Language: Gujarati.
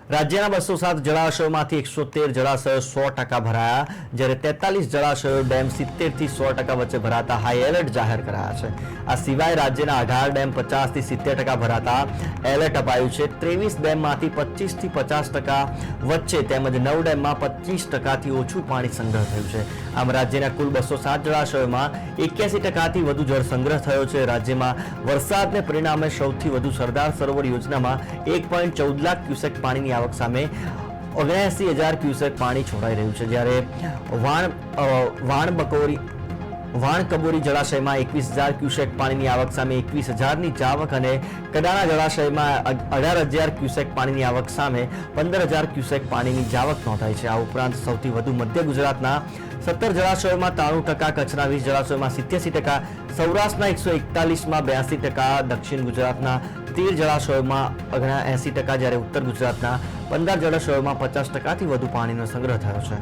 રાજ્યના 207 જળાશયોમાંથી 113 જળાશયો 100% ભરાયા, જ્યારે 43 જળાશયો ડેમ 70 થી 100% વચ્ચે ભરાતા હાઈ એલર્ટ જાહેર કરાયા છે. આ સિવાય રાજ્યના 18 ડેમ 50 થી 70% ભરાતા એલર્ટ અપાયું છે. 23 ડેમમાંથી 25 થી 50% વચ્ચે તેમજ 9 ડેમમાં 25% થી ઓછું પાણી સંગ્રહ થયું છે. આમ રાજ્યના કુલ 207 જળાશયોમાં 81% થી વધુ જળ સંગ્રહ થયો છે. રાજ્યમાં વરસાદને પરિણામે સૌથી વધુ સરદાર સરોવર યોજનામાં 1.14 લાખ ક્યુસેક પાણીની આવક સામે 79,000 ક્યુસેક પાણી છોડાઈ રહ્યું છે, જ્યારે વાણકબોરી જળાશયમાં 21,000 ક્યુસેક પાણીની આવક સામે 21,000ની જાવક અને કડાણા જળાશયમાં 18,000 ક્યુસેક પાણીની આવક સામે 15,000 ક્યુસેક પાણીની જાવક નોંધાઈ છે. આ ઉપરાંત સૌથી વધુ મધ્ય ગુજરાતના 17 જળાશયોમાં 93%, કચ્છના 20 જળાશયોમાં 87%, સૌરાષ્ટ્રના 141માં 82%, દક્ષિણ ગુજરાતના 13 જળાશયોમાં 79%, જ્યારે ઉત્તર ગુજરાતના 15 જળાશયોમાં 50%થી વધુ પાણીનો સંગ્રહ થયો છે.